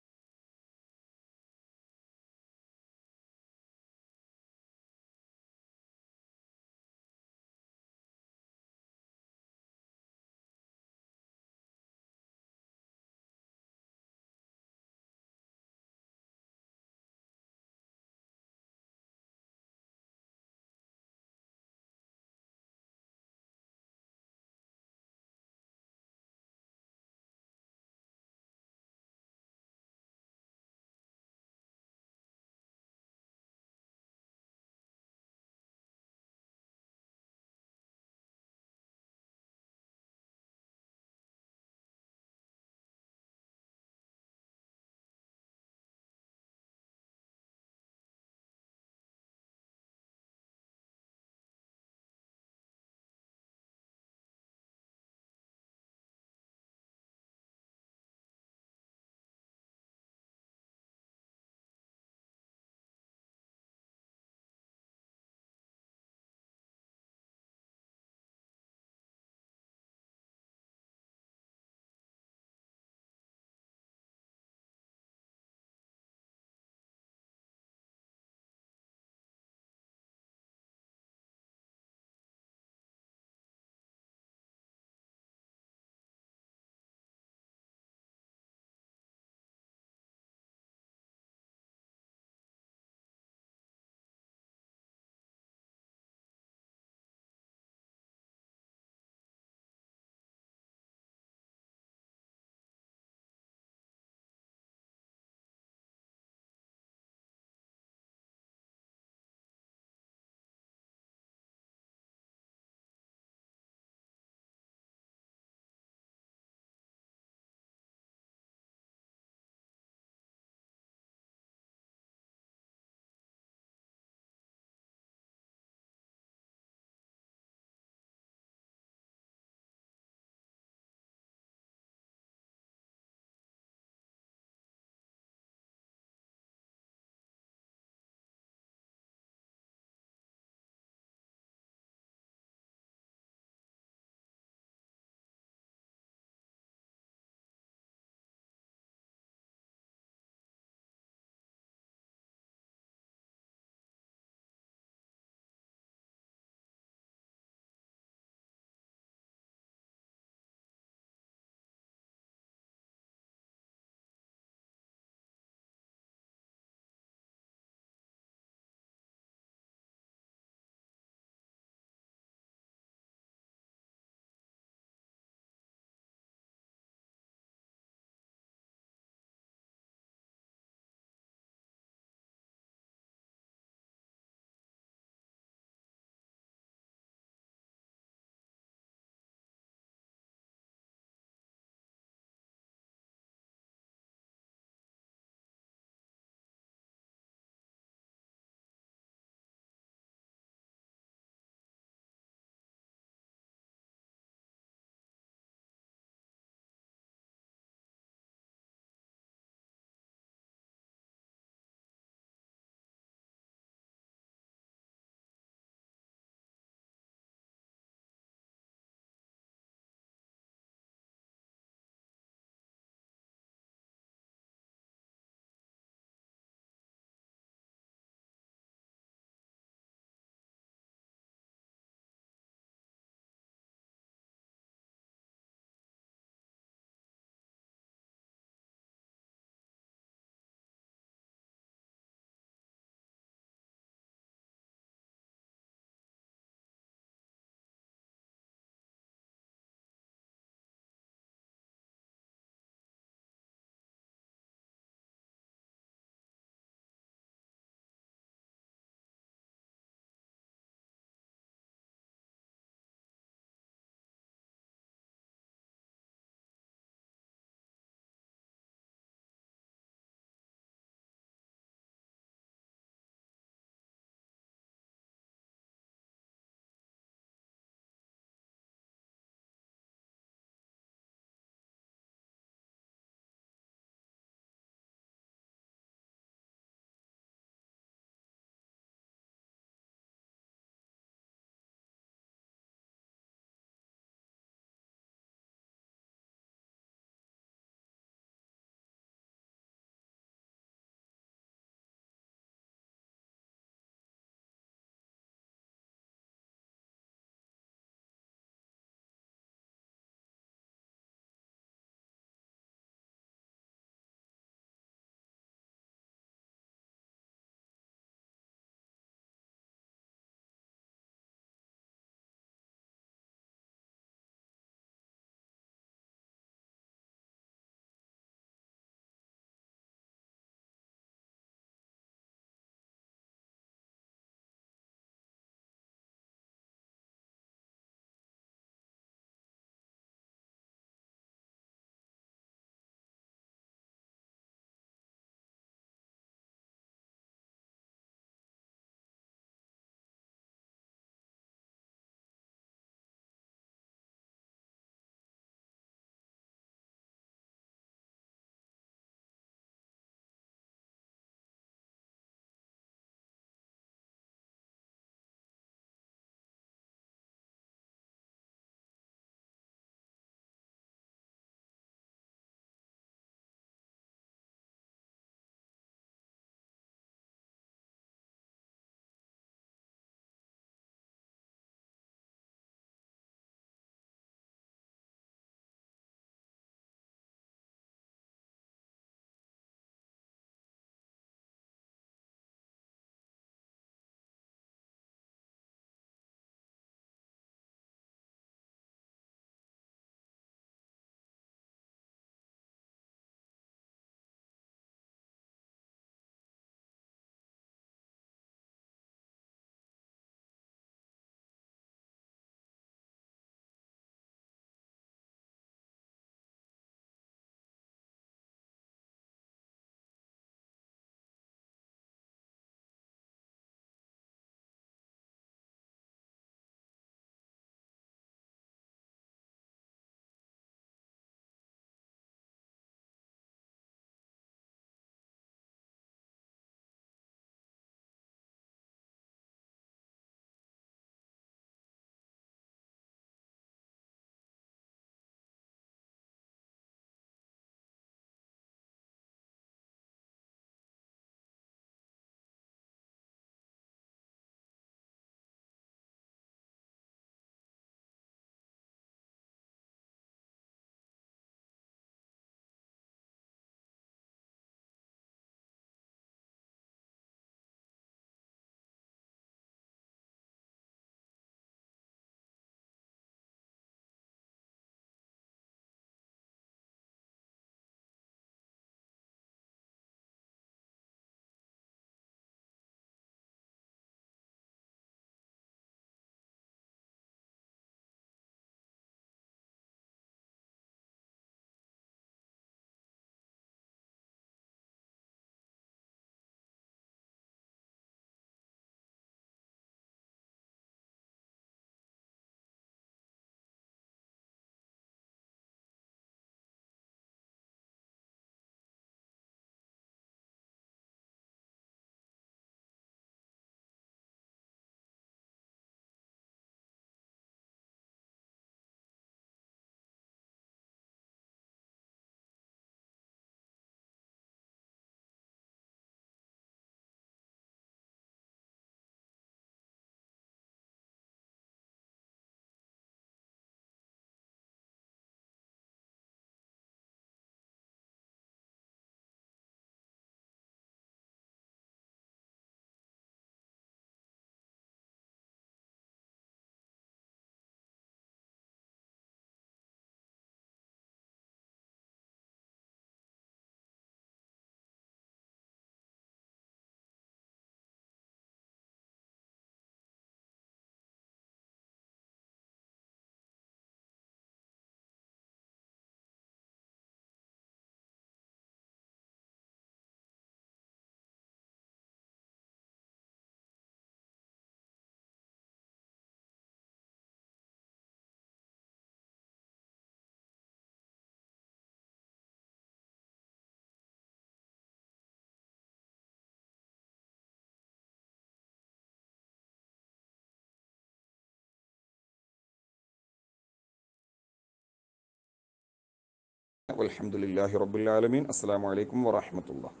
വൽഹംദുലില്ലാഹി റബ്ബിൽ ആലമീൻ. അസ്സലാമു അലൈക്കും വറഹ്മത്തുള്ളാഹി.